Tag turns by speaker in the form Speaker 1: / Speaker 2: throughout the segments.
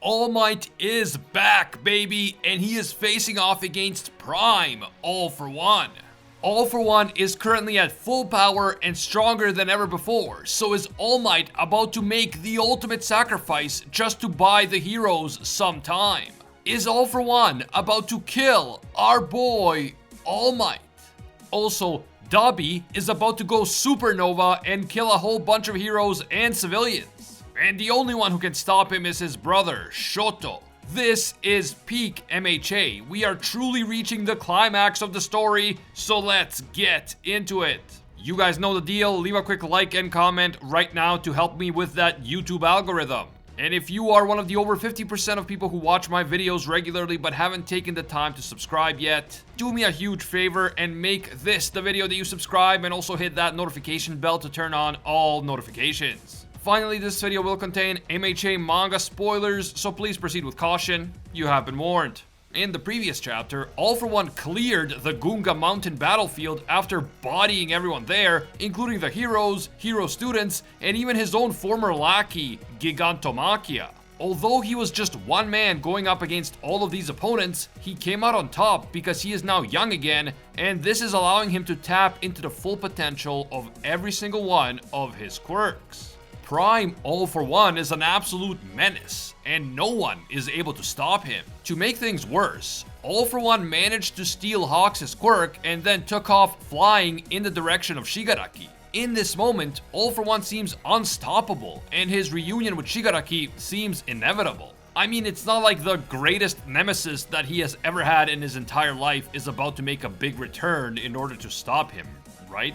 Speaker 1: All Might is back, baby, and he is facing off against Prime, All For One. All For One is currently at full power and stronger than ever before, so is All Might about to make the ultimate sacrifice just to buy the heroes some time? Is All For One about to kill our boy, All Might? Also, Dabi is about to go supernova and kill a whole bunch of heroes and civilians. And the only one who can stop him is his brother, Shoto. This is peak MHA. We are truly reaching the climax of the story, so let's get into it. You guys know the deal. Leave a quick like and comment right now to help me with that YouTube algorithm. And if you are one of the over 50% of people who watch my videos regularly but haven't taken the time to subscribe yet, do me a huge favor and make this the video that you subscribe, and also hit that notification bell to turn on all notifications. Finally, this video will contain MHA manga spoilers, so please proceed with caution. You have been warned. In the previous chapter, All For One cleared the Gunga Mountain battlefield after bodying everyone there, including the heroes, hero students, and even his own former lackey, Gigantomachia. Although he was just one man going up against all of these opponents, he came out on top because he is now young again, and this is allowing him to tap into the full potential of every single one of his quirks. Prime All For One is an absolute menace, and no one is able to stop him. To make things worse, All For One managed to steal Hawks' quirk and then took off flying in the direction of Shigaraki. In this moment, All For One seems unstoppable, and his reunion with Shigaraki seems inevitable. I mean, it's not like the greatest nemesis that he has ever had in his entire life is about to make a big return in order to stop him, right?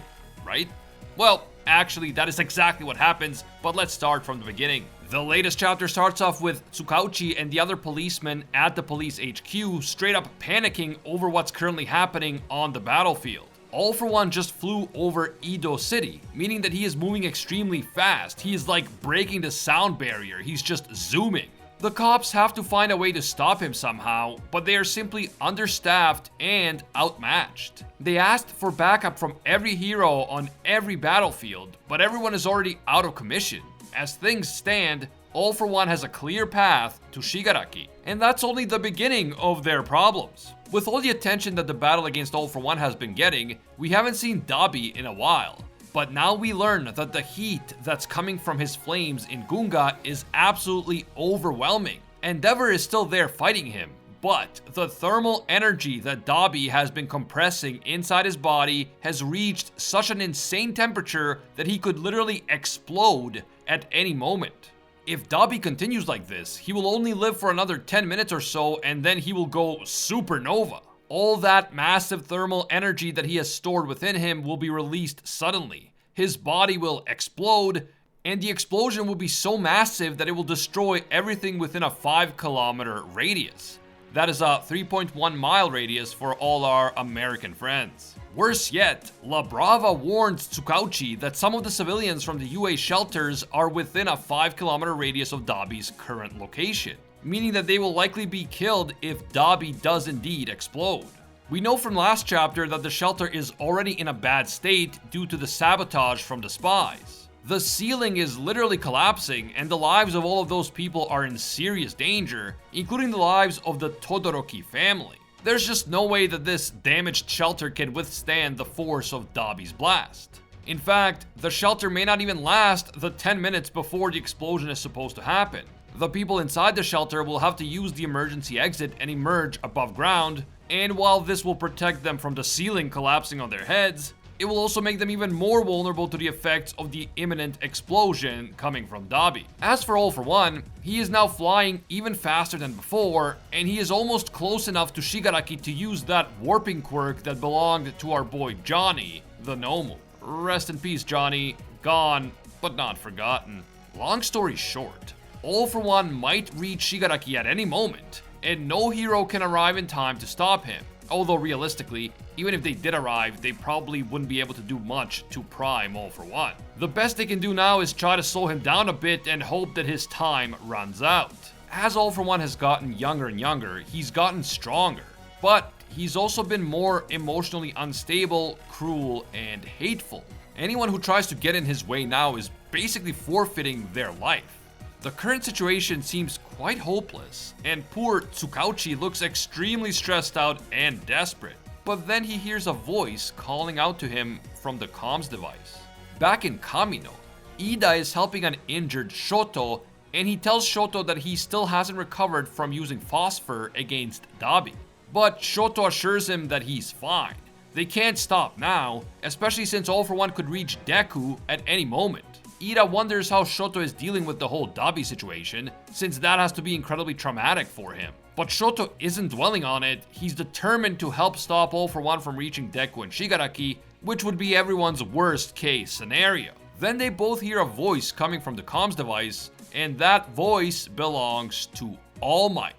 Speaker 1: Well, actually, that is exactly what happens, but let's start from the beginning. The latest chapter starts off with Tsukauchi and the other policemen at the police HQ straight up panicking over what's currently happening on the battlefield. All For One just flew over Edo City, meaning that he is moving extremely fast. He is like breaking the sound barrier. He's just zooming. The cops have to find a way to stop him somehow, but they are simply understaffed and outmatched. They asked for backup from every hero on every battlefield, but everyone is already out of commission. As things stand, All For One has a clear path to Shigaraki, and that's only the beginning of their problems. With all the attention that the battle against All For One has been getting, we haven't seen Dabi in a while. But now we learn that the heat that's coming from his flames in Gunga is absolutely overwhelming. Endeavor is still there fighting him, but the thermal energy that Dabi has been compressing inside his body has reached such an insane temperature that he could literally explode at any moment. If Dabi continues like this, he will only live for another 10 minutes or so, and then he will go supernova. All that massive thermal energy that he has stored within him will be released suddenly. His body will explode, and the explosion will be so massive that it will destroy everything within a 5-kilometer radius. That is a 3.1 mile radius for all our American friends. Worse yet, La Brava warns Tsukauchi that some of the civilians from the UA shelters are within a 5-kilometer radius of Dabi's current location, meaning that they will likely be killed if Dabi does indeed explode. We know from last chapter that the shelter is already in a bad state due to the sabotage from the spies. The ceiling is literally collapsing, and the lives of all of those people are in serious danger, including the lives of the Todoroki family. There's just no way that this damaged shelter can withstand the force of Dabi's blast. In fact, the shelter may not even last the 10 minutes before the explosion is supposed to happen. The people inside the shelter will have to use the emergency exit and emerge above ground, and while this will protect them from the ceiling collapsing on their heads, it will also make them even more vulnerable to the effects of the imminent explosion coming from Dabi. As for All For One, he is now flying even faster than before, and he is almost close enough to Shigaraki to use that warping quirk that belonged to our boy Johnny, the Nomu. Rest in peace, Johnny. Gone, but not forgotten. Long story short, All For One might reach Shigaraki at any moment, and no hero can arrive in time to stop him. Although realistically, even if they did arrive, they probably wouldn't be able to do much to prime All For One. The best they can do now is try to slow him down a bit and hope that his time runs out. As All For One has gotten younger and younger, he's gotten stronger. But he's also been more emotionally unstable, cruel, and hateful. Anyone who tries to get in his way now is basically forfeiting their life. The current situation seems quite hopeless, and poor Tsukauchi looks extremely stressed out and desperate. But then he hears a voice calling out to him from the comms device. Back in Kamino, Ida is helping an injured Shoto, and he tells Shoto that he still hasn't recovered from using phosphor against Dabi. But Shoto assures him that he's fine. They can't stop now, especially since All For One could reach Deku at any moment. Ida wonders how Shoto is dealing with the whole Dabi situation, since that has to be incredibly traumatic for him. But Shoto isn't dwelling on it. He's determined to help stop All For One from reaching Deku and Shigaraki, which would be everyone's worst case scenario. Then they both hear a voice coming from the comms device, and that voice belongs to All Might.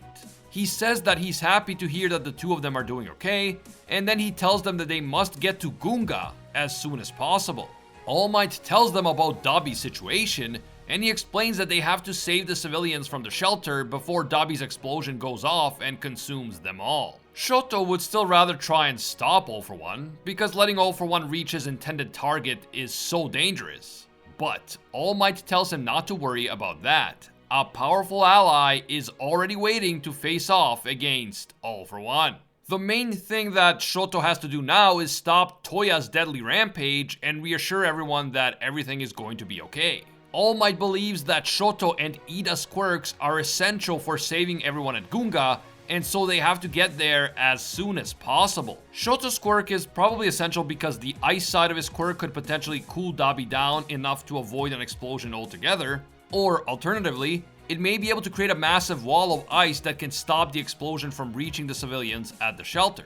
Speaker 1: He says that he's happy to hear that the two of them are doing okay, and then he tells them that they must get to Gunga as soon as possible. All Might tells them about Dabi's situation, and he explains that they have to save the civilians from the shelter before Dabi's explosion goes off and consumes them all. Shoto would still rather try and stop All For One, because letting All For One reach his intended target is so dangerous. But All Might tells him not to worry about that. A powerful ally is already waiting to face off against All For One. The main thing that Shoto has to do now is stop Toya's deadly rampage and reassure everyone that everything is going to be okay. All Might believes that Shoto and Ida's quirks are essential for saving everyone at Gunga, and so they have to get there as soon as possible. Shoto's quirk is probably essential because the ice side of his quirk could potentially cool Dabi down enough to avoid an explosion altogether, or alternatively, it may be able to create a massive wall of ice that can stop the explosion from reaching the civilians at the shelters.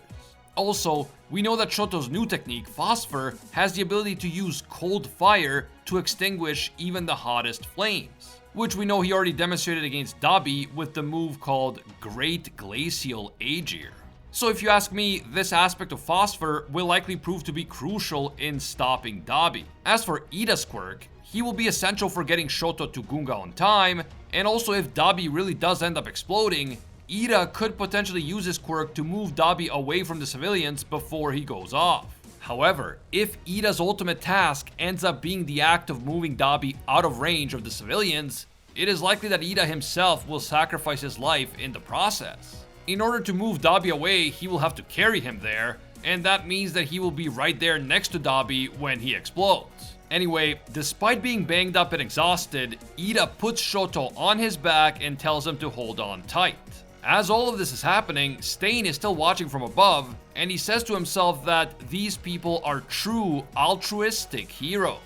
Speaker 1: Also, we know that Shoto's new technique, Phosphor, has the ability to use cold fire to extinguish even the hottest flames, which we know he already demonstrated against Dabi with the move called Great Glacial Aegir. So if you ask me, this aspect of Phosphor will likely prove to be crucial in stopping Dabi. As for Ida's quirk, he will be essential for getting Shoto to Gunga on time, and also if Dabi really does end up exploding, Ida could potentially use his quirk to move Dabi away from the civilians before he goes off. However, if Ida's ultimate task ends up being the act of moving Dabi out of range of the civilians, it is likely that Ida himself will sacrifice his life in the process. In order to move Dabi away, he will have to carry him there, and that means that he will be right there next to Dabi when he explodes. Anyway, despite being banged up and exhausted, Ida puts Shoto on his back and tells him to hold on tight. As all of this is happening, Stain is still watching from above, and he says to himself that these people are true altruistic heroes.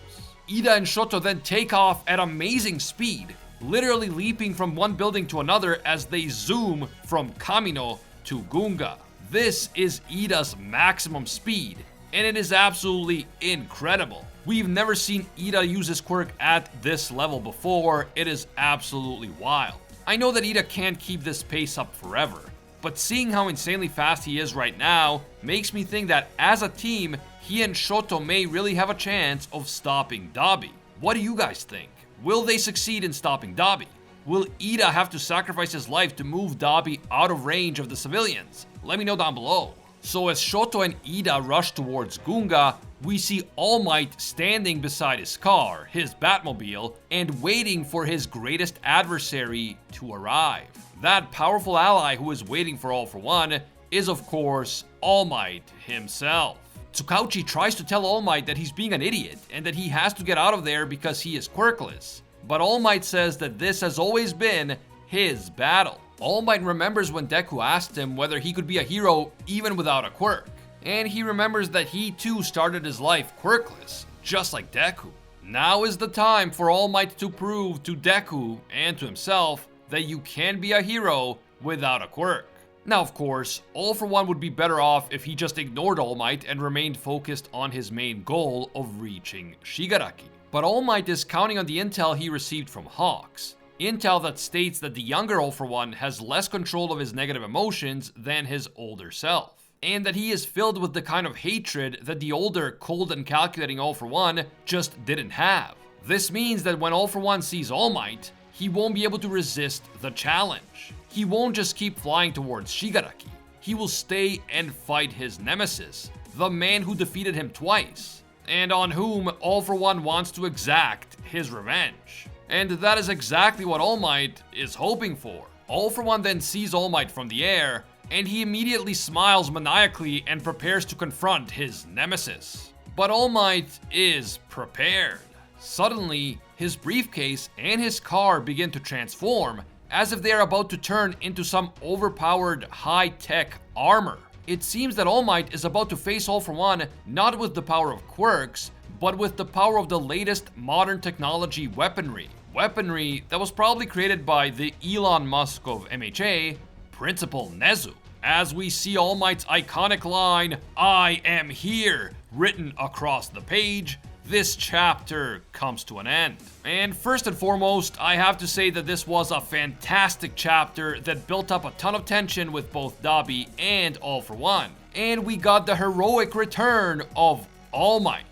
Speaker 1: Ida and Shoto then take off at amazing speed, literally leaping from one building to another as they zoom from Kamino to Gunga. This is Ida's maximum speed, and it is absolutely incredible. We've never seen Ida use his quirk at this level before. It is absolutely wild. I know that Ida can't keep this pace up forever, but seeing how insanely fast he is right now makes me think that as a team, he and Shoto may really have a chance of stopping Dabi. What do you guys think? Will they succeed in stopping Dabi? Will Ida have to sacrifice his life to move Dabi out of range of the civilians? Let me know down below. So as Shoto and Ida rush towards Gunga, we see All Might standing beside his car, his Batmobile, and waiting for his greatest adversary to arrive. That powerful ally who is waiting for All For One is of course All Might himself. Tsukauchi tries to tell All Might that he's being an idiot and that he has to get out of there because he is quirkless. But All Might says that this has always been his battle. All Might remembers when Deku asked him whether he could be a hero even without a quirk. And he remembers that he too started his life quirkless, just like Deku. Now is the time for All Might to prove to Deku and to himself that you can be a hero without a quirk. Now, of course, All For One would be better off if he just ignored All Might and remained focused on his main goal of reaching Shigaraki. But All Might is counting on the intel he received from Hawks. Intel that states that the younger All For One has less control of his negative emotions than his older self, and that he is filled with the kind of hatred that the older, cold and calculating All For One just didn't have. This means that when All For One sees All Might, he won't be able to resist the challenge. He won't just keep flying towards Shigaraki. He will stay and fight his nemesis, the man who defeated him twice, and on whom All For One wants to exact his revenge. And that is exactly what All Might is hoping for. All for One then sees All Might from the air, and he immediately smiles maniacally and prepares to confront his nemesis. But All Might is prepared. Suddenly, his briefcase and his car begin to transform, as if they are about to turn into some overpowered high-tech armor. It seems that All Might is about to face All for One not with the power of quirks, but with the power of the latest modern technology weaponry. Weaponry that was probably created by the Elon Musk of MHA, Principal Nezu. As we see All Might's iconic line, "I am here," written across the page, this chapter comes to an end. And first and foremost, I have to say that this was a fantastic chapter that built up a ton of tension with both Dabi and All for One. And we got the heroic return of All Might.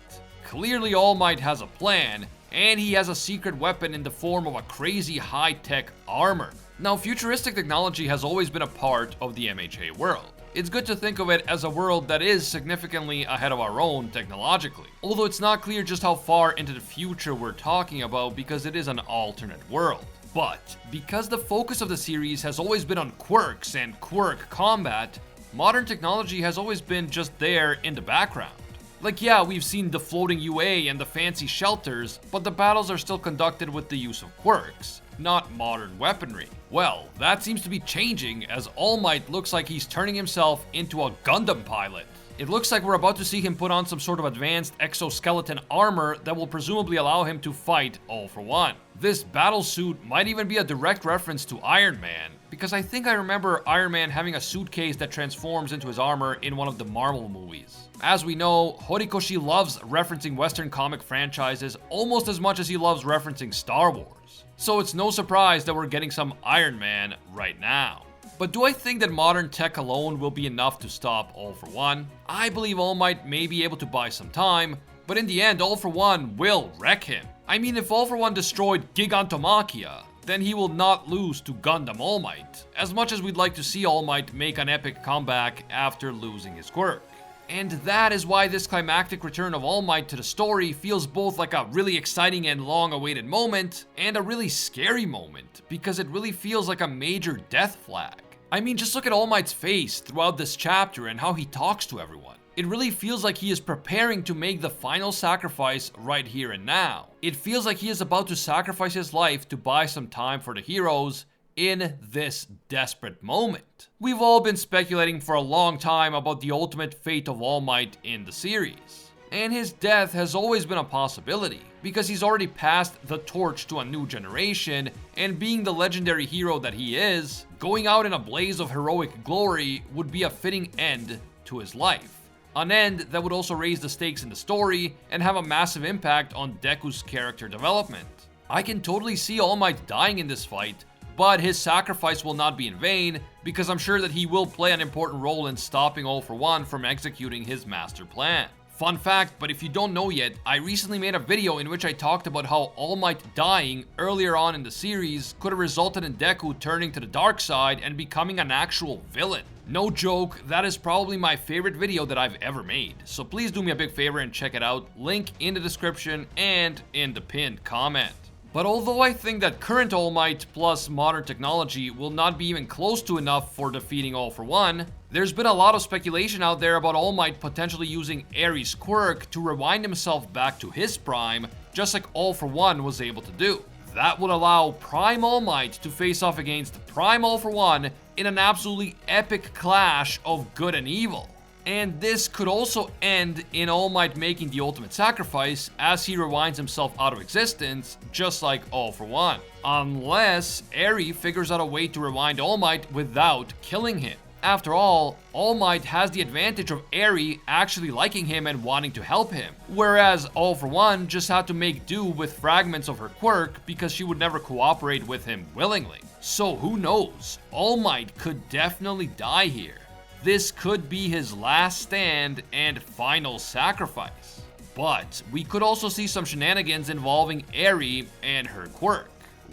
Speaker 1: Clearly All Might has a plan, and he has a secret weapon in the form of a crazy high-tech armor. Now, futuristic technology has always been a part of the MHA world. It's good to think of it as a world that is significantly ahead of our own technologically. Although it's not clear just how far into the future we're talking about because it is an alternate world. But because the focus of the series has always been on quirks and quirk combat, modern technology has always been just there in the background. Like, yeah, we've seen the floating UA and the fancy shelters, but the battles are still conducted with the use of quirks, not modern weaponry. Well, that seems to be changing as All Might looks like he's turning himself into a Gundam pilot. It looks like we're about to see him put on some sort of advanced exoskeleton armor that will presumably allow him to fight All for One. This battle suit might even be a direct reference to Iron Man, because I think I remember Iron Man having a suitcase that transforms into his armor in one of the Marvel movies. As we know, Horikoshi loves referencing Western comic franchises almost as much as he loves referencing Star Wars. So it's no surprise that we're getting some Iron Man right now. But do I think that modern tech alone will be enough to stop All for One? I believe All Might may be able to buy some time, but in the end, All for One will wreck him. I mean, if All for One destroyed Gigantomachia, then he will not lose to Gundam All Might, as much as we'd like to see All Might make an epic comeback after losing his quirk. And that is why this climactic return of All Might to the story feels both like a really exciting and long-awaited moment, and a really scary moment, because it really feels like a major death flag. I mean, just look at All Might's face throughout this chapter and how he talks to everyone. It really feels like he is preparing to make the final sacrifice right here and now. It feels like he is about to sacrifice his life to buy some time for the heroes in this desperate moment. We've all been speculating for a long time about the ultimate fate of All Might in the series. And his death has always been a possibility, because he's already passed the torch to a new generation, and being the legendary hero that he is, going out in a blaze of heroic glory would be a fitting end to his life. An end that would also raise the stakes in the story and have a massive impact on Deku's character development. I can totally see All Might dying in this fight, but his sacrifice will not be in vain, because I'm sure that he will play an important role in stopping All for One from executing his master plan. Fun fact, but if you don't know yet, I recently made a video in which I talked about how All Might dying earlier on in the series could have resulted in Deku turning to the dark side and becoming an actual villain. No joke, that is probably my favorite video that I've ever made, so please do me a big favor and check it out, link in the description and in the pinned comment. But although I think that current All Might plus modern technology will not be even close to enough for defeating All for One, there's been a lot of speculation out there about All Might potentially using Eri's quirk to rewind himself back to his prime, just like All for One was able to do. That would allow Prime All Might to face off against Prime All for One in an absolutely epic clash of good and evil. And this could also end in All Might making the ultimate sacrifice as he rewinds himself out of existence, just like All for One. Unless Eri figures out a way to rewind All Might without killing him. After all Might has the advantage of Eri actually liking him and wanting to help him, whereas All for One just had to make do with fragments of her quirk because she would never cooperate with him willingly. So who knows, All Might could definitely die here. This could be his last stand and final sacrifice. But we could also see some shenanigans involving Eri and her quirk.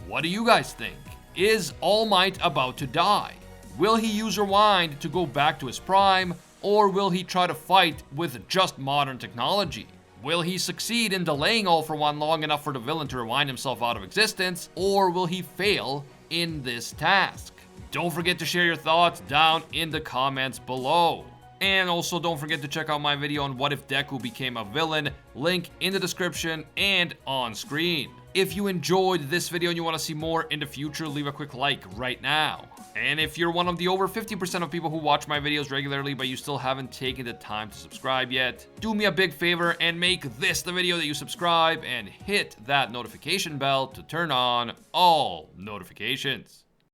Speaker 1: What do you guys think? Is All Might about to die? Will he use Rewind to go back to his prime, or will he try to fight with just modern technology? Will he succeed in delaying All for One long enough for the villain to rewind himself out of existence, or will he fail in this task? Don't forget to share your thoughts down in the comments below. And also don't forget to check out my video on what if Deku became a villain, link in the description and on screen. If you enjoyed this video and you want to see more in the future, leave a quick like right now. And if you're one of the over 50% of people who watch my videos regularly but you still haven't taken the time to subscribe yet, do me a big favor and make this the video that you subscribe and hit that notification bell to turn on all notifications.